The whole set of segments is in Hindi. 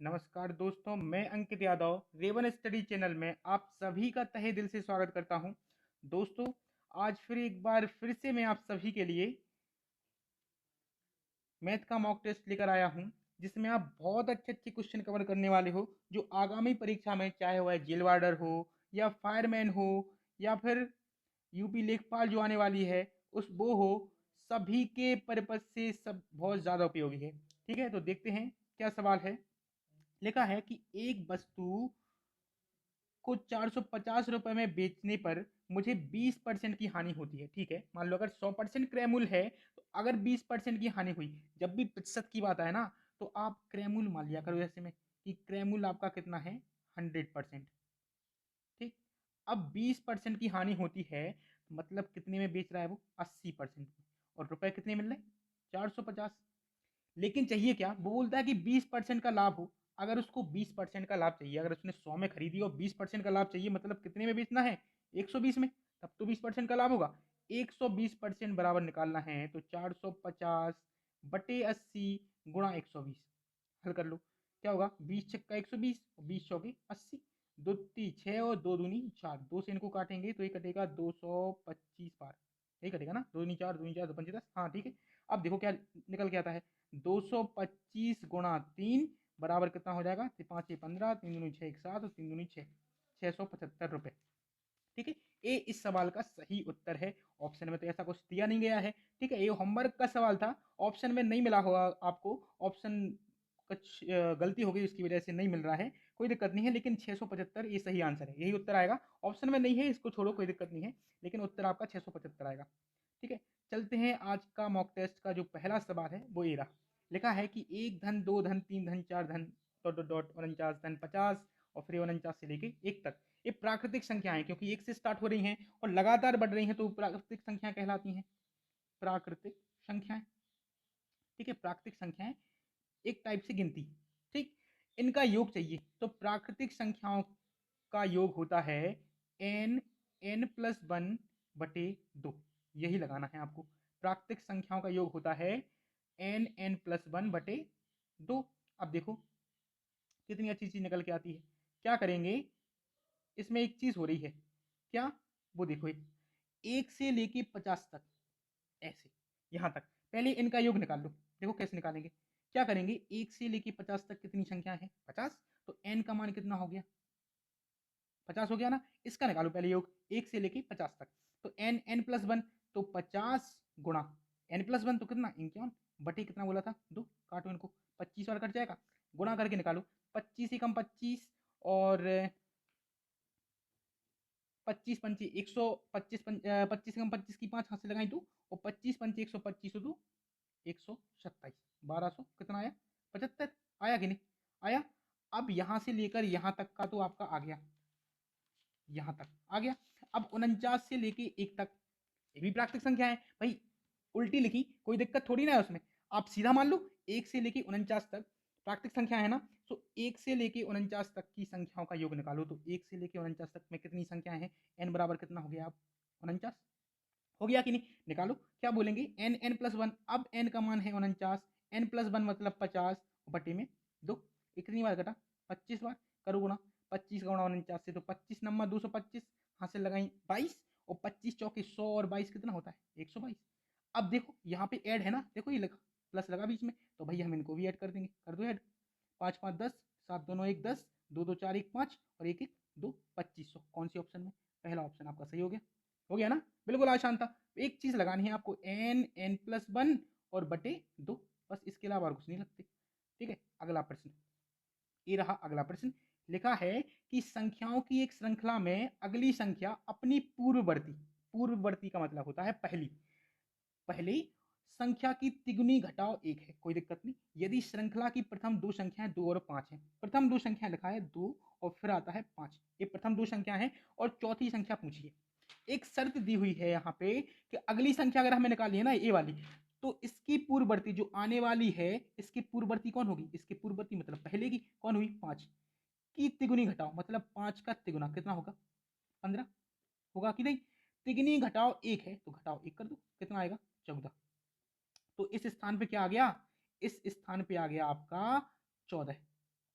नमस्कार दोस्तों, मैं Ankit Yadav Raven study channel में आप सभी का तहे दिल से स्वागत करता हूं। दोस्तों, आज फिर एक बार फिर से मैं आप सभी के लिए मैथ का मॉक टेस्ट लेकर आया हूं, जिसमें आप बहुत अच्छे अच्छे क्वेश्चन कवर करने वाले हो, जो आगामी परीक्षा में चाहे वह जेल वार्डर हो या फायरमैन हो या फिर यूपी लेखपाल जो आने वाली है उस वो हो, सभी के पर्पज से सब बहुत ज़्यादा उपयोगी है। ठीक है, तो देखते हैं क्या सवाल है। लिखा है कि एक वस्तु को 450 रुपए में बेचने पर मुझे 20% की हानि होती है। ठीक है, मान लो अगर 100% क्रय मूल्य है, तो अगर 20% की हानि हुई, जब भी प्रतिशत की बात आए ना, तो आप क्रय मूल्य मान लिया करो ऐसे में कि क्रय मूल्य आपका कितना है, 100%। ठीक, अब 20% की हानि होती है, मतलब कितने में बेच रहा है वो, 80% में। और रुपए कितने मिल रहे हैं, 450। लेकिन चाहिए क्या, वो बोलता है कि 20% का लाभ हो। अगर उसको 20% का लाभ चाहिए, अगर उसने 100 में खरीदी और 20% का लाभ चाहिए, मतलब कितने में बेचना है, 120 में, तब तो 20% का लाभ होगा। 120% बराबर निकालना है तो 450 बटे 80 गुणा 120। हल कर लो, क्या होगा, 20 छक्का 120 और 20 चौके 80, दो ती 6 और दो दूनी 4, दो से इनको काटेंगे तो ये कटेगा 225 बार। यही कटेगा ना, दो दूनी 4, दूनी 4, दो पंचे 10। हाँ ठीक है। अब देखो क्या निकल के आता है, 225 गुणा 3 बराबर कितना हो जाएगा, 5 15, 3 दूनी 6 1 7 और 3 दूनी 6, 675 रुपये। ठीक है, ए इस सवाल का सही उत्तर है। ऑप्शन में तो ऐसा कुछ दिया नहीं गया है। ठीक है, ये होमवर्क का सवाल था, ऑप्शन में नहीं मिला होगा आपको, ऑप्शन कुछ गलती हो गई, उसकी वजह से नहीं मिल रहा है। कोई दिक्कत नहीं है, लेकिन 675 ये सही आंसर है, यही उत्तर आएगा। ऑप्शन में नहीं है, इसको छोड़ो, कोई दिक्कत नहीं है, लेकिन उत्तर आपका 675 आएगा। ठीक है, चलते हैं आज का मॉक टेस्ट का जो पहला सवाल है वो ये रहा। लिखा है कि एक धन, दो धन, तीन धन, चार धन, डॉट डॉट डॉट, 49 धन 50 और फिर 49 से लेके एक तक, ये प्राकृतिक संख्याएं, क्योंकि एक से स्टार्ट हो रही हैं और लगातार बढ़ रही हैं, तो प्राकृतिक संख्याएं कहलाती हैं। प्राकृतिक संख्याएं, ठीक है, प्राकृतिक संख्याएं एक टाइप से गिनती। ठीक, इनका योग चाहिए, तो प्राकृतिक संख्याओं का योग होता है एन, n+1 बटे 2। यही लगाना है आपको। प्राकृतिक संख्याओं का योग होता है n+1 बटे 2। अब देखो कितनी अच्छी चीज निकल के आती है। क्या करेंगे, इसमें एक चीज हो रही है, क्या, वो देखो, एक से लेके 50 तक, ऐसे यहां तक, पहले इनका योग निकाल लो। देखो कैसे निकालेंगे, क्या करेंगे, एक से लेके 50 तक कितनी संख्या है, 50, तो एन का मान कितना हो गया, 50 हो गया ना। इसका निकालो पहले योग, एक से लेके 50 तक, तो n+1, तो 50 गुणा n+1 तो कितना, 51 बटे कितना बोला था, 2, काटो इनको, 25 बार कट जाएगा, गुणा करके निकालो, 25 ही कम 25 और 25 पंची 125, 25 कम 25 की 5 हाथ से लगाई 2, और 25 पंची 125 दो 127, 1200 कितना आया, 75 आया कि नहीं आया। अब यहां से लेकर यहां तक का तो आपका आ गया, यहां तक आ गया। अब 49 से लेके एक तक, ये भी प्राकृतिक संख्या है भाई, उल्टी लिखी कोई दिक्कत थोड़ी ना है उसमें, आप सीधा मान लो, एक से लेके 49 तक प्राकृतिक संख्या है ना, तो एक से लेके 49 तक की संख्याओं का योग निकालो, तो एक से लेके 49 तक में कितनी संख्या है, n बराबर कितना हो गया, आप 49 हो गया कि नहीं, निकालो, क्या बोलेंगे, n+1, अब n का मान है 49, n+1 मतलब 50 बटे में 2, कितनी बार घटा, 25 बार, करो गुणा, 25 गुणा 49 से, तो 25 नंबर 225, हासिल लगाई 22, और 25 चौके 100 और 22 कितना होता है, 122। अब देखो यहाँ पे ऐड है ना, देखो ये लगा, प्लस लगा बीच में, तो भैया हम इनको भी ऐड कर देंगे, कर दो ऐड, 5 5 10, 7 दोनों 1 10, 2 2 4 1 5 और 1 1 2, 2500। कौन सी ऑप्शन में, पहला ऑप्शन आपका सही हो गया, हो गया ना, बिल्कुल आसान था। एक चीज लगानी है आपको, n+1 और बटे 2, बस, इसके अलावा और कुछ नहीं लगते। ठीक है, अगला प्रश्न, ये रहा अगला प्रश्न। लिखा है कि संख्याओं की एक श्रृंखला में अगली संख्या अपनी पूर्ववर्ती, पूर्ववर्ती का मतलब होता है पहली, पहली संख्या की तिगुनी घटाओ एक है, कोई दिक्कत नहीं। यदि श्रृंखला की प्रथम दो संख्याएं 2 और 5 है, प्रथम दो संख्या लिखा है 2 और फिर आता है 5, ये प्रथम दो संख्या है, और चौथी संख्या पूछिए। एक शर्त दी हुई है यहाँ पे कि अगली संख्या अगर हमें निकाली है ना, ये वाली, तो इसकी पूर्ववर्ती जो आने वाली है, इसकी पूर्ववर्ती कौन होगी, इसकी पूर्ववर्ती मतलब पहले की कौन हुई, 5 की तिगुनी घटाओ, मतलब 5 का तिगुना कितना होगा, 15 होगा कि नहीं। तिगुनी घटाओ एक है, तो घटाओ एक कर दो, कितना आएगा, 14। तो इस स्थान पे क्या आ गया, इस स्थान पे आ गया आपका 14।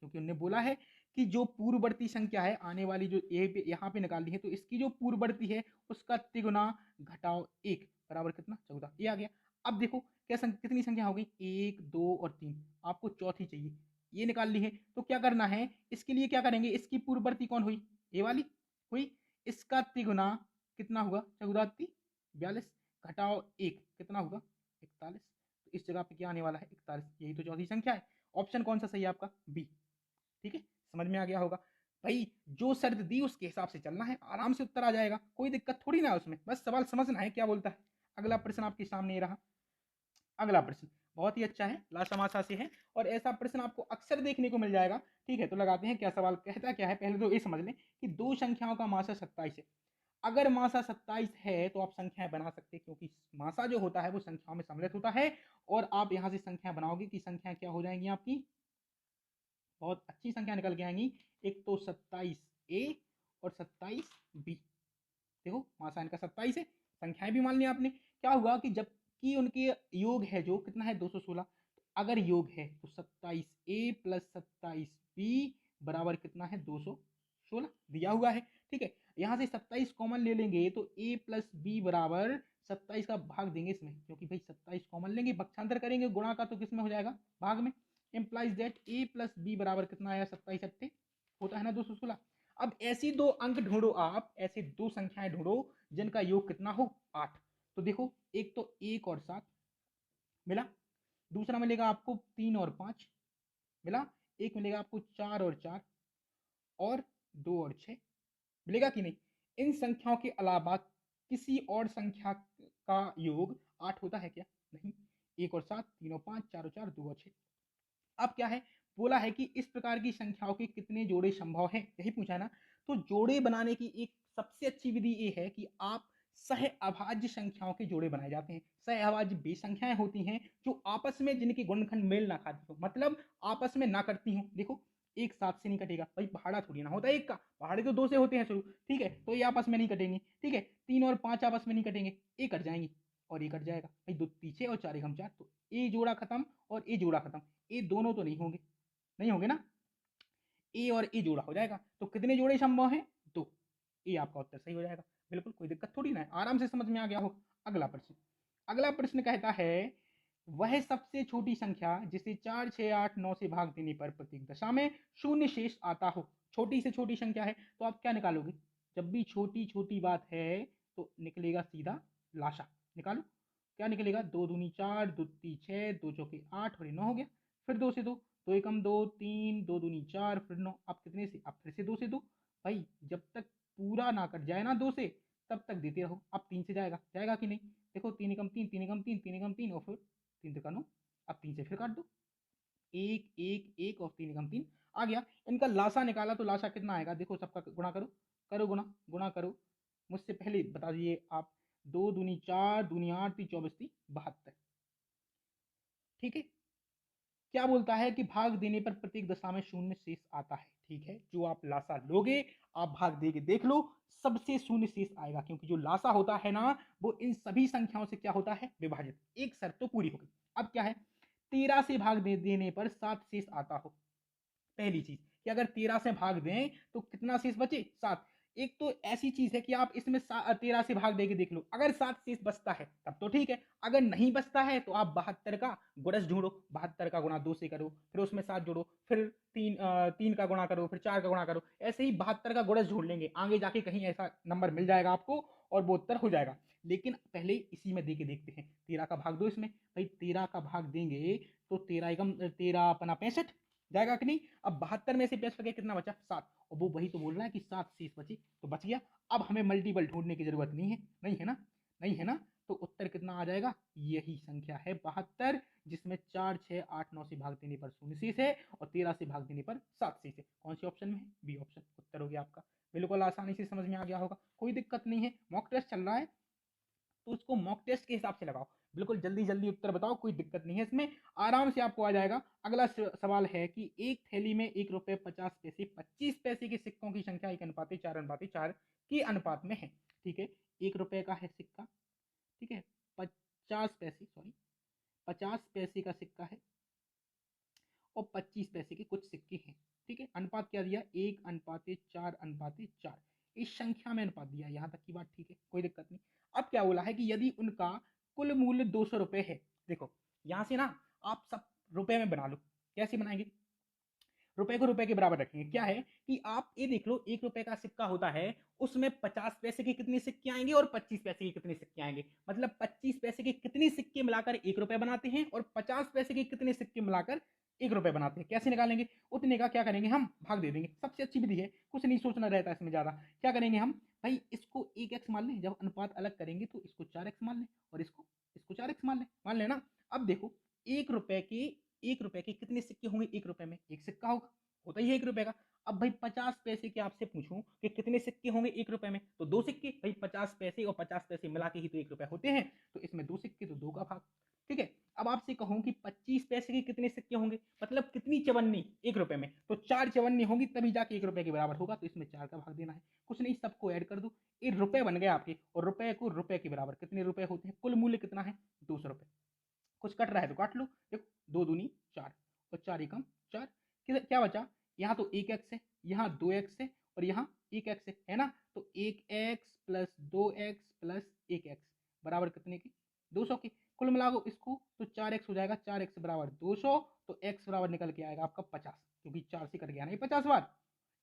क्योंकि उन्होंने बोला है कि जो पूर्ववर्ती संख्या है आने वाली जो ए पे यहाँ पे निकालनी है, तो इसकी जो पूर्ववर्ती है उसका तिगुना घटाओ 1 बराबर कितना 14, ये आ गया। अब देखो कितनी संख्या हो गई 1 2 और 3, आपको चौथी चाहिए, ये निकाल ली है। तो क्या करना है, इसके लिए क्या करेंगे, इसकी पूर्ववर्ती कौन हुई, ए वाली हुई, इसका तिगुना कितना हुआ 14 42 घटाओ 1 कितना होगा 41। तो इस जगह पे क्या आने वाला है 41, यही तो चौथी संख्या है। ऑप्शन कौन सा सही है आपका, बी। ठीक है, समझ में आ गया होगा भाई, जो शर्त दी उसके हिसाब से चलना है, आराम से उत्तर आ जाएगा, कोई दिक्कत थोड़ी ना है उसमें, बस सवाल समझना है क्या बोलता है। अगला प्रश्न आपके सामने ये रहा। अगला प्रश्न बहुत ही अच्छा है, ला समासा से है, और ऐसा प्रश्न आपको अक्सर देखने को मिल जाएगा। ठीक है, तो लगाते हैं क्या सवाल कहता क्या है, पहले तो ये समझ लें कि दो संख्याओं का मासा 27 है। अगर मासा 27 है तो आप संख्याएं बना सकते हैं, क्योंकि मासा जो होता है वो संख्याओं में सम्मिलित होता है, और आप यहां से संख्या बनाओगे कि संख्या क्या हो जाएंगी आपकी, बहुत अच्छी संख्या निकल के आएंगी। एक तो 27A और 27B। देखो मासा इनका 27 है, संख्याएं भी मान लिया आपने। क्या हुआ कि जबकि उनके योग है जो कितना है 216, तो अगर योग है तो 27A प्लस 27B बराबर कितना है 216 दिया हुआ है। ठीक है, यहाँ से 27 कॉमन ले लेंगे तो A प्लस बी बराबर 27 का भाग देंगे इसमें, क्योंकि भाई 27 कॉमन लेंगे, पक्षांतर करेंगे गुणा का, तो किसमें हो जाएगा भाग में। Implies that A plus B बराबर कितना आया 27 अट्ठे होता है ना 216। अब ऐसी दो अंक ढूंढो, आप ऐसी दो संख्याएं ढूंढो जिनका योग कितना हो 8। तो देखो एक तो 1 और 7 मिला, दूसरा मिलेगा आपको 3 और 5 मिला, एक मिलेगा आपको 4 और 4 और 2 और 6 मिलेगा कि नहीं। इन संख्याओं के अलावा किसी और संख्या का योग 8 होता है क्या, नहीं। 1 और 7 3 और 5 4 और 4 2 और 6। अब क्या है, बोला है कि इस प्रकार की संख्याओं के कितने जोड़े संभव हैं, यही पूछा है ना। तो जोड़े बनाने की एक सबसे अच्छी विधि ये है कि आप सह अभाज्य संख्याओं के जोड़े बनाए जाते हैं। सह अभाज्य वे संख्याएं होती हैं जो आपस में जिनके गुणनखंड मेल ना खाती हो, मतलब आपस में ना करती हो। देखो एक 7 से नहीं कटेगा भाई, पहाड़ा थोड़ी ना होता है एक का, पहाड़े तो 2 से होते हैं शुरू। ठीक है, तो ये आपस में नहीं कटेंगे। ठीक है, 3 और 5 आपस में नहीं कटेंगे, ये कट जाएंगे और ये कट जाएगा भाई, 2 पीछे और 4 हम 4, तो ए जोड़ा खत्म और ए जोड़ा खत्म, ये दोनों तो नहीं होंगे, नहीं होंगे ना, ए और ए जोड़ा हो जाएगा। तो कितने जोड़े संभव हैं, दो। ए आपका उत्तर सही हो जाएगा, बिल्कुल कोई दिक्कत थोड़ी ना है, आराम से समझ में आ गया हो। अगला प्रश्न, अगला प्रश्न कहता है वह सबसे छोटी संख्या जिसे 4 6 8 9 से भाग देने पर प्रत्येक दशा में शून्य शेष आता हो। छोटी से छोटी संख्या है तो आप क्या निकालोगे, जब भी छोटी छोटी बात है तो निकलेगा सीधा लाशा, निकालो क्या निकलेगा, 2 दूनी 4 2 तीन 6 2 चौके 8 और ये 9 हो गया। फिर 2 से 2, 2 एकम 2 3 2 दूनी 4 फिर 9, अब कितने से, अब फिर से 2 से 2। भाई जब तक पूरा ना कट जाए ना 2 से तब तक देते रहो। अब 3 से जाएगा, जाएगा कि नहीं, देखो 3 एकम 3 3 एकम 3 3 एकम 3 और फिर 3 तिका 9, अब 3 से फिर काट दो, 1 1 1 और 3 एकम 3 आ गया। इनका लासा निकाला तो लासा कितना आएगा, देखो सबका गुणा करो, करो गुणा, गुणा करो, मुझसे पहले बता दीजिए आप। 2 दूनी 4 दूनी 8 ती 24 ती 72। ठीक है, क्या बोलता है कि भाग देने पर प्रत्येक दशा में शून्य शेष आता है। ठीक है, जो आप लासा लोगे आप भाग दे के देख लो, सबसे शून्य शेष आएगा, क्योंकि जो लासा होता है ना वो इन सभी संख्याओं से क्या होता है विभाजित। एक शर्त तो पूरी हो गई। अब क्या है, 13 से भाग देने पर 7 शेष आता हो। पहली चीज कि अगर 13 से भाग दें तो कितना शेष बचे 7। एक तो ऐसी चीज है कि आप इसमें 13 से भाग देके देख लो, अगर 7 शेष बचता है तब तो ठीक है, अगर नहीं बचता है तो आप 72 का गुणज ढूंढो, 72 का गुणा 2 से करो, फिर उसमें 7 जोड़ो, फिर 3 का गुणा करो, फिर 4 का गुणा करो, ऐसे ही 72 का गुणज ढूंढ लेंगे, आगे जाके कहीं ऐसा नंबर मिल जाएगा आपको और वो उत्तर हो जाएगा। लेकिन पहले इसी में देके देखते हैं, 13 का भाग दो इसमें, भाई 13 का भाग देंगे तो 13 एकम 13 अपना 65 जाएगा कि नहीं। अब 72 में से प्लस करके कितना बचा 7, और वो वही तो बोल रहा है कि 7 शेष बचे तो बच गया। अब हमें मल्टीपल ढूंढने की जरूरत नहीं है, नहीं है ना, नहीं है ना। तो उत्तर कितना आ जाएगा, यही संख्या है 72, जिसमें 4 6 8 9 से भाग देने पर शून्य शेष है और 13 से भाग देने पर 7 शेष है। कौन सी ऑप्शन में है, बी ऑप्शन उत्तर हो गया आपका। बिल्कुल आसानी से समझ में आ गया होगा, कोई दिक्कत नहीं है। मॉक टेस्ट चल रहा है तो उसको मॉक टेस्ट के हिसाब से लगाओ, बिल्कुल जल्दी जल्दी उत्तर बताओ, कोई दिक्कत नहीं है इसमें, आराम से आपको आ जाएगा। अगला सवाल है कि एक थैली में 1 रुपये 50 पैसे 25 पैसे के सिक्कों की संख्या 1:4:4 के अनुपात में है। ठीक है, 1 रुपये का है सिक्का, ठीक है, 50 पैसे, सॉरी 50 पैसे का सिक्का है और 25 पैसे के कुछ सिक्के हैं। ठीक है, अनुपात क्या दिया, 1:4:4। इस संख्या में अनुपात दिया, यहाँ तक की बात ठीक है, कोई दिक्कत नहीं। अब क्या बोला है कि यदि उनका कुल मूल्य 200 रुपये है, देखो यहाँ से ना आप सब रुपए में बना लो। कैसे बनाएंगे, रुपए को रुपए के बराबर रखेंगे। क्या है कि आप ये देख लो, 1 रुपए का सिक्का होता है, उसमें 50 पैसे के कितने सिक्के आएंगे और 25 पैसे के कितने सिक्के आएंगे। मतलब 25 पैसे के कितने सिक्के मिलाकर 1 रुपए बनाते हैं और 50 पैसे के कितने सिक्के मिलाकर 1 रुपए बनाते हैं। कैसे निकालेंगे, उतने का क्या करेंगे, हम भाग दे देंगे। सबसे अच्छी विधि है, कुछ नहीं सोचना रहता इसमें ज्यादा। क्या करेंगे हम, भाई इसको 1x मान लें, जब अनुपात अलग करेंगे तो इसको 4x मान लें और इसको इसको 4x मान लेना। अब देखो, 1 रुपए के कितने सिक्के होंगे, 1 रुपए में एक सिक्का होता ही है 1 रुपए का। अब भाई 50 पैसे के आपसे पूछूं कि कितने सिक्के होंगे 1 रुपए में, तो 2 सिक्के। भाई 50 पैसे और 50 पैसे मिला के ही तो 1 रुपए होते हैं, तो इसमें 2 सिक्के, तो 2 का भाग। ठीक है, अब आपसे कहूं कि 25 पैसे के कितने सिक्के होंगे, मतलब कितनी चवन्नी 1 रुपए में, तो 4 चवन्नी होंगी तभी जाके 1 रुपए के बराबर होगा, तो इसमें 4 का भाग देना है। कुछ नहीं, सबको ऐड कर दो, ये रुपए बन गए आपके, और रुपए को रुपए के बराबर कितने रुपए होते हैं, कुल मूल्य कितना है, 200 रुपए। कुछ कट रहा है तो काट लो, देखो 2 दूनी 4 और 4 एकम 4, क्या बचा, यहाँ तो 1x है, यहाँ 2x है और यहाँ 1x है ना, तो 1x plus 2x plus 1x बराबर कितने की, 200 की। कुल मिला दो इसको तो 4x हो जाएगा, 4x बराबर 200, तो x बराबर निकल के आएगा आपका 50, क्योंकि 4 से कट गया नहीं 50 बार,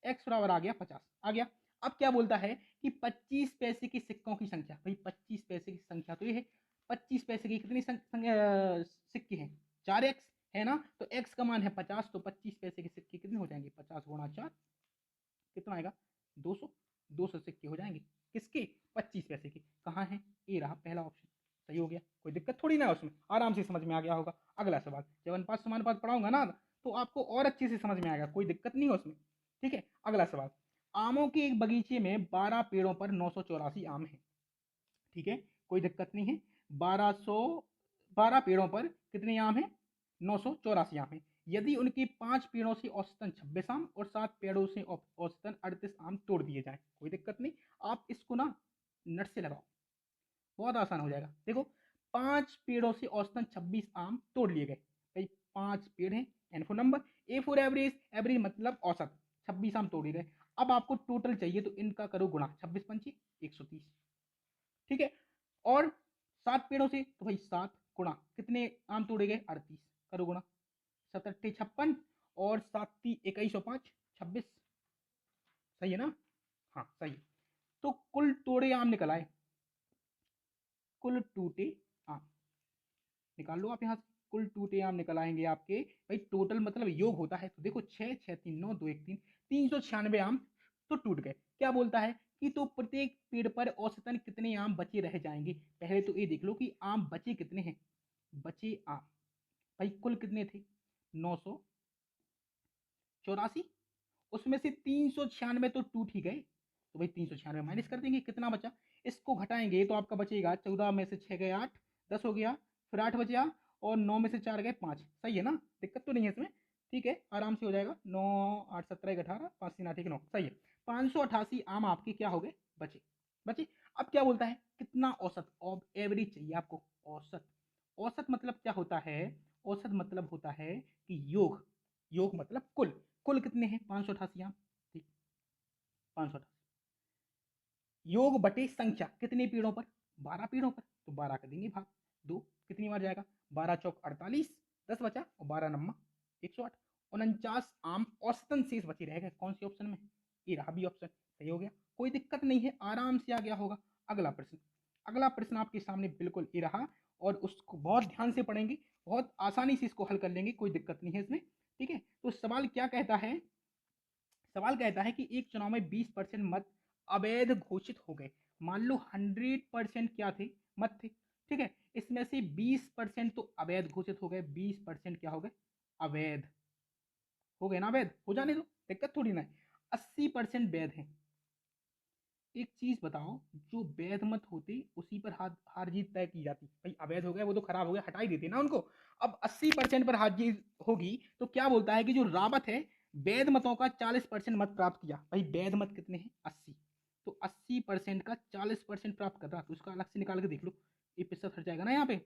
x बराबर आ गया 50 आ गया। अब क्या बोलता है कि 25 पैसे की सिक्कों की संख्या, भाई 25 पैसे की संख्या तो ये है, 25 पैसे की कितनी सिक्के हैं, 4x है ना, तो x का मान है 50, तो 25 पैसे के सिक्के कितने हो जाएंगे, 50 गुणा 4 कितना आएगा, 200। 200 सिक्के हो जाएंगे किसके, 25 पैसे के। कहाँ है, ये रहा पहला ऑप्शन, सही हो गया, कोई दिक्कत थोड़ी ना है उसमें, आराम से समझ में आ गया होगा। अगला सवाल, जब अनुपात समानुपात पढ़ाऊंगा ना तो आपको और अच्छे से समझ में आएगा, कोई दिक्कत नहीं है उसमें। ठीक है, अगला सवाल, आमों के एक बगीचे में 12 पेड़ों पर 984 आम है। ठीक है, कोई दिक्कत नहीं है, 12 पेड़ों पर कितने आम है, 984 आम है। यदि उनके 5 पेड़ों से औसतन 26 आम और 7 पेड़ों से औसतन 38 आम तोड़ दिए जाएं, कोई दिक्कत नहीं, आप इसको ना नट से लगाओ, बहुत आसान हो जाएगा। देखो 5 पेड़ों से औसतन 26 आम तोड़ लिए गए, भाई 5 पेड़ हैं, N for number, A for average, average मतलब औसत, 26 आम तोड़े गए। अब आपको टोटल चाहिए तो इनका करो गुणा, 26 पंची 130। ठीक है, और 7 पेड़ों से तो भाई 7 गुणा कितने आम तोड़े गए, 38 करो गुणा, 7 अट्ठे 56 और 7 ती 21 और 5 26, सही है ना, हाँ सही है। तो कुल तोड़े आम निकल आए, कुल टूटे आम निकाल लो आप यहाँ से, कुल टूटे आम निकल आएंगे आपके, भाई टोटल मतलब योग होता है, तो देखो 6 6 3 9 2 1 3, 396 आम तो टूट गए। क्या बोलता है कि तो प्रत्येक पेड़ पर औसतन कितने आम बचे रह जाएंगे। पहले तो ये देख लो कि आम बचे कितने हैं, बचे आम भाई कुल कितने थे, 984, उसमें से 396 तो टूट ही गए, तो भाई 396 माइनस कर देंगे, कितना बचा, इसको घटाएंगे तो आपका बचेगा 14 में से 6 गए 8, 10 हो गया, फिर 8 बचा और 9 में से 4 गए 5, सही है ना, दिक्कत तो नहीं है इसमें। ठीक है, आराम से हो जाएगा, 9 8 17 18 5 3 8 1 9, सही है। 588 आम आपके क्या हो गए, बचे बचे। अब क्या बोलता है, कितना औसत, एवरेज चाहिए आपको, औसत। औसत मतलब क्या होता है, औसत मतलब होता है कि योग, योग मतलब कुल, कुल कितने हैं 588 आम, ठीक, 588 योग बटे संख्या कितने पेड़ों पर, 12 पेड़ों पर, तो 12 का देंगे भाग 2, कितनी बार जाएगा, 12 चौक 48, 10 बचा और 12 नम्मा 108, 49 आम औसतन शेष बचे रह गए, कौन से ऑप्शन में, ये रहा बी ऑप्शन, सही हो गया, कोई दिक्कत नहीं है, आराम से आ गया होगा। अगला प्रश्न, अगला प्रश्न आपके सामने बिल्कुल ये रहा, और उसको बहुत ध्यान से पढ़ेंगे, बहुत आसानी से इसको हल कर लेंगे, कोई दिक्कत नहीं है इसमें। ठीक है, तो सवाल क्या कहता है, सवाल कहता है कि एक चुनाव में 20% मत अवैध घोषित हो गए, मान लो 100% क्या थे, मत थे। ठीक है, इसमें से 20% तो अवैध घोषित हो गए, 20% क्या हो गए, अवैध हो गए ना, अवैध हो जाने दो, दिक्कत थोड़ी ना है। 80% वैध है। एक चीज बताओ, जो वैध मत होते उसी पर हार जीत तय की जाती, भाई अवैध हो गए वो तो खराब हो गया, हटा ही देते ना उनको। अब 80% पर हार जीत होगी तो क्या बोलता है कि जो रावत है वैध मतों का 40% मत प्राप्त किया, भाई वैध मत कितने हैं 80, तो 80% का 40% प्राप्त कर रहा, तो उसका अलग से निकाल के देख लो, ये प्रतिशत हट जाएगा ना यहाँ पे।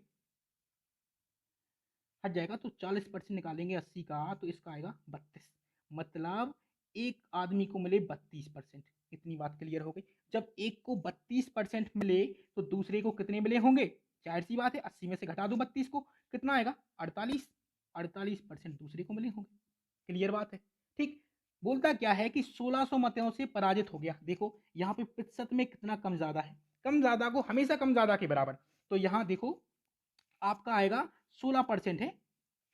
हट जाएगा तो 40% निकालेंगे 80 का, तो इसका आएगा 32। मतलब एक आदमी को मिले 32%। इतनी बात क्लियर हो गई। जब एक को 32% मिले तो दूसरे को कितने मिले होंगे? जाहिर सी बात है, 80 में से घटा दो 32 को, कितना आएगा? 48। 48% दूसरे को मिले होंगे। क्लियर बात है। ठीक। बोलता क्या है कि 1600 मतों से पराजित हो गया। देखो यहाँ पे प्रतिशत में कितना कम ज्यादा है, कम ज्यादा को हमेशा कम ज्यादा के बराबर। तो यहाँ देखो आपका आएगा 16%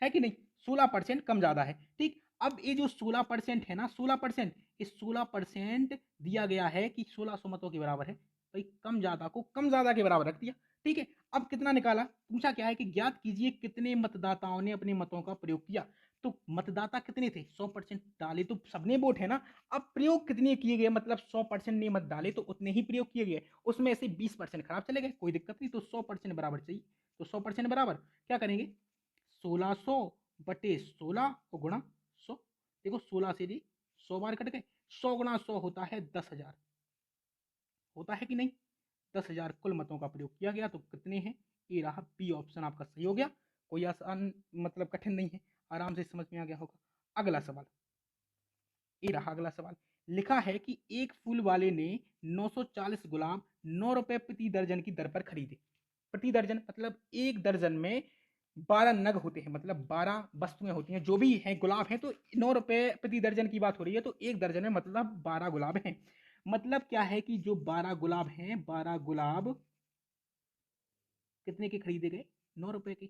है कि नहीं? 16% कम ज्यादा है। ठीक। अब ये जो 16% है ना, 16%, इस 16% दिया गया है कि 1600 मतों के बराबर है। भाई कम ज्यादा को कम ज्यादा के बराबर रख दिया। ठीक है। अब कितना निकाला? पूछा क्या है कि ज्ञात कीजिए कितने मतदाताओं ने अपने मतों का प्रयोग किया। तो मतदाता कितने थे? 100% डाले तो सबने वोट है ना। अब प्रयोग कितने किए गए? मतलब 100% ने मत डाले तो उतने ही प्रयोग किए गए, उसमें से 20% खराब चले गए, कोई दिक्कत नहीं। तो 100% बराबर चाहिए। तो 100% बराबर क्या करेंगे? 1600 बटे 16 को गुणा 100। देखो 16 से भी 100 बार कट गए। 100 गुणा 100 होता है 10,000। होता है कि नहीं? 10,000 कुल मतों का प्रयोग किया गया। तो कितने हैं? ये रहा बी ऑप्शन आपका सही हो गया। कोई आसान मतलब कठिन नहीं है, आराम से समझ में आ गया होगा। अगला सवाल, ये रहा अगला सवाल। लिखा है कि एक फूल वाले ने 940 गुलाब 9 रुपए प्रति दर्जन की दर पर खरीदे। प्रति दर्जन मतलब एक दर्जन में 12 नग होते हैं, मतलब 12 वस्तुएं होती हैं जो भी हैं गुलाब हैं। तो 9 रुपए प्रति दर्जन की बात हो रही है, तो एक दर्जन में मतलब 12 गुलाब हैं। मतलब क्या है कि जो 12 गुलाब हैं, 12 गुलाब कितने के खरीदे गए? 9 रुपए के।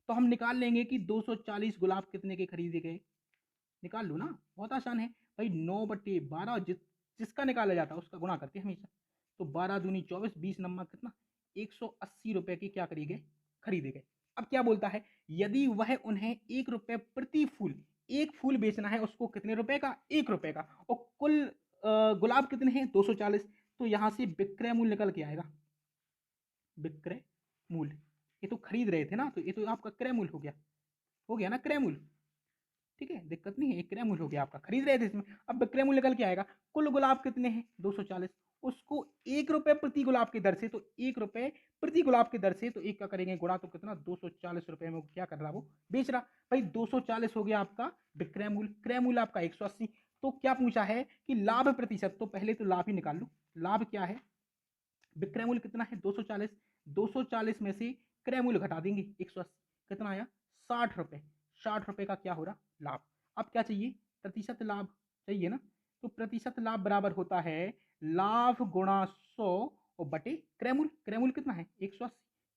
तो हम निकाल लेंगे कि 240 गुलाब कितने के खरीदे गए। निकाल लो ना, बहुत आसान है भाई। 9/12, जिसका निकाला जाता है उसका गुणा करते हैं हमेशा। तो 12 दूनी 24, 20 नंबर कितना? 180 रुपए की क्या करी गए? खरीदे गए। अब क्या बोलता है? यदि वह उन्हें 1 रुपए प्रति फूल, एक फूल बेचना है उसको कितने रुपए का? 1 रुपए का। और कुल गुलाब कितने हैं? 240। तो यहां से विक्रय मूल्य निकल के आएगा। विक्रय मूल्य, ये तो खरीद रहे थे ना, तो ये तो आपका क्रय मूल्य हो गया। हो गया ना क्रय मूल्य? ठीक है, दिक्कत नहीं है। एक क्रय मूल्य हो गया आपका, खरीद रहे थे इसमें। अब विक्रय मूल्य निकल के आएगा। कुल गुलाब कितने हैं? 240। उसको 1 रुपए प्रति गुलाब की दर से, तो 1 रुपए प्रति गुलाब की दर से, तो एक का करेंगे गुणा, तो कितना? 240 रुपए में क्या कर रहा वो? बेच रहा। भाई 240 हो गया आपका विक्रय मूल्य, क्रय मूल्य आपका 180। तो क्या पूछा है कि लाभ प्रतिशत, तो पहले तो लाभ ही निकाल लो। लाभ क्या है? विक्रय मूल्य कितना है? 240। 240 में से क्रय मूल्य घटा देंगे 180, कितना आया? 60 रुपए। 60 रुपए का क्या हो रहा? लाभ। अब क्या चाहिए? प्रतिशत लाभ चाहिए ना। तो प्रतिशत लाभ बराबर होता है लाभ गुणा 100 और बटे क्रय मूल्य। क्रय मूल्य कितना है? 180।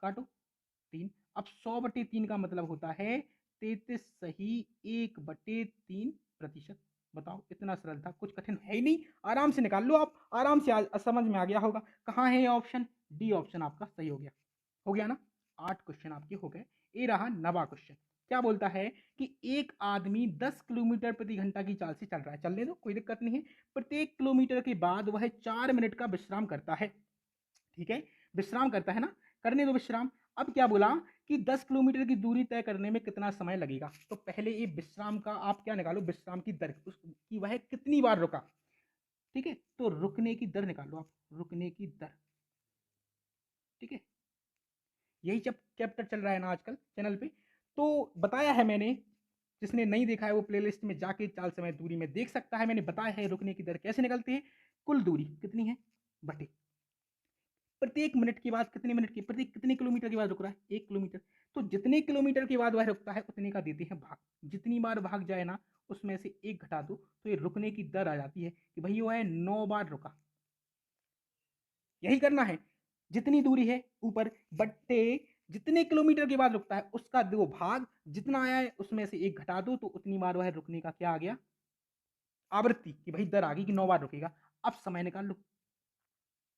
काटो 3। अब 100/3 का मतलब होता है 33 सही 1/3%। बताओ, इतना सरल था, कुछ कठिन है ही नहीं। आराम से निकाल लो आप, आराम से समझ में आ गया होगा। कहाँ है ये ऑप्शन? डी ऑप्शन आपका सही हो गया। हो गया ना? 8 क्वेश्चन आपके हो गए। ये रहा 9वां क्वेश्चन। क्या बोलता है कि एक आदमी 10 किलोमीटर प्रति घंटा की चाल से चल रहा है। चलने दो, कोई दिक्कत नहीं है। प्रत्येक किलोमीटर के बाद वह 4 मिनट का विश्राम करता है। ठीक है, विश्राम करता है ना, करने दो विश्राम। अब क्या बोला कि 10 किलोमीटर की दूरी तय करने में कितना समय लगेगा। तो पहले ये विश्राम का आप क्या निकालो? विश्राम की दर, उसकी वह कितनी बार रुका। ठीक है, तो रुकने की दर निकालो आप, रुकने की दर। ठीक है, यही जब चैप्टर चल रहा है ना आजकल चैनल पे, तो बताया है मैंने। जिसने नहीं देखा है वो प्लेलिस्ट में जाके चाल समय दूरी में देख सकता है। मैंने बताया है रुकने की दर कैसे निकलती है। कुल दूरी कितनी है बटे प्रत्येक मिनट के बाद कितने मिनट की, प्रत्येक कितने किलोमीटर के बाद रुक रहा है? 1 किलोमीटर। तो जितने किलोमीटर के बाद वह रुकता है उतने का देते हैं भाग। जितनी बार भाग जाए ना उसमें से 1 घटा दो, तो ये रुकने की दर आ जाती है कि भाई वो है 9 बार रुका। यही करना है। जितनी दूरी है ऊपर बट्टे जितने किलोमीटर के बाद रुकता है उसका दो भाग, जितना आया है उसमें से 1 घटा दो, तो उतनी बार वह रुकने का क्या आ गया? आवृत्ति, कि भाई दर आ गई कि 9 बार रुकेगा। अब समय निकाल लो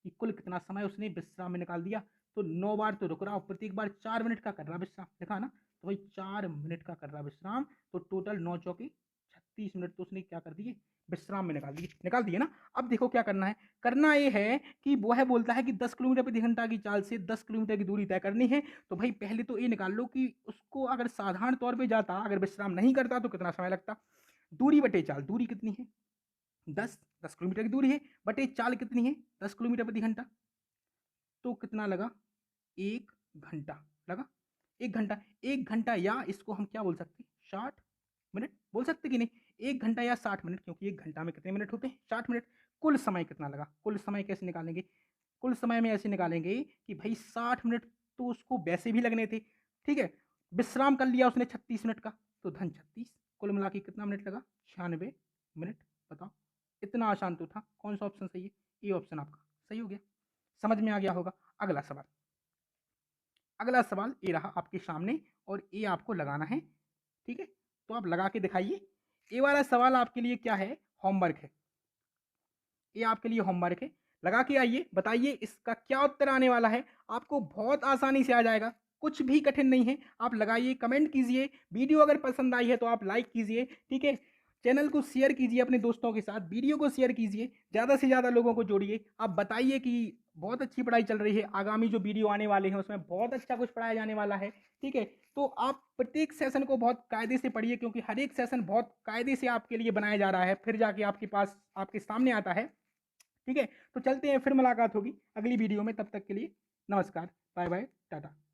कि कुल कितना समय उसने विश्राम में निकाल दिया। तो 9 बार तो रुक रहा और प्रत्येक बार 4 मिनट का कर रहा विश्राम, देखा ना। तो भाई 4 मिनट का कर रहा विश्राम, तो टोटल 9 चौके 36 मिनट तो उसने क्या कर दिए? विश्राम में निकाल दिए ना। अब देखो क्या करना है। करना ये है कि वह बोलता है कि 10 किलोमीटर प्रति घंटा की चाल से 10 किलोमीटर की दूरी तय करनी है। तो भाई पहले तो ये निकाल लो कि उसको अगर साधारण तौर पे जाता, अगर विश्राम नहीं करता तो कितना समय लगता। दूरी बटे चाल, दूरी कितनी है? 10 किलोमीटर की दूरी है, बटे चाल कितनी है? 10 किलोमीटर प्रति घंटा। तो कितना लगा? 1 घंटा लगा। 1 घंटा या इसको हम क्या बोल सकते हैं, 60 मिनट बोल सकते कि नहीं, 1 घंटा या 60 मिनट, क्योंकि 1 घंटा में कितने मिनट होते हैं, 60 मिनट। कुल समय कितना लगा, कुल समय कैसे निकालेंगे, कुल समय में ऐसे निकालेंगे कि भाई 60 मिनट तो उसको वैसे भी लगने थे, ठीक है, विश्राम कर लिया उसने 36 मिनट का, तो धन 36, कुल मिला के कितना मिनट लगा, 96 मिनट। बताओ, इतना आसान तो था। कौन सा ऑप्शन सही है, ये ऑप्शन आपका सही हो गया। समझ में आ गया होगा। अगला सवाल, अगला सवाल ये रहा आपके सामने, और ये आपको लगाना है, ठीक है, तो आप लगा के दिखाइए। ये वाला सवाल आपके लिए क्या है, होमवर्क है, ये आपके लिए होमवर्क है। लगा के आइए, बताइए इसका क्या उत्तर आने वाला है। आपको बहुत आसानी से आ जाएगा, कुछ भी कठिन नहीं है। आप लगाइए, कमेंट कीजिए, वीडियो अगर पसंद आई है तो आप लाइक कीजिए, ठीक है, चैनल को शेयर कीजिए अपने दोस्तों के साथ, वीडियो को शेयर कीजिए, ज़्यादा से ज़्यादा लोगों को जोड़िए। आप बताइए कि बहुत अच्छी पढ़ाई चल रही है, आगामी जो वीडियो आने वाले हैं उसमें बहुत अच्छा कुछ पढ़ाया जाने वाला है, ठीक है। तो आप प्रत्येक सेशन को बहुत कायदे से पढ़िए, क्योंकि हर एक सेशन बहुत कायदे से आपके लिए बनाया जा रहा है, फिर जाके आपके पास आपके सामने आता है, ठीक है। तो चलते हैं, फिर मुलाकात होगी अगली वीडियो में, तब तक के लिए नमस्कार, बाय बाय, टाटा।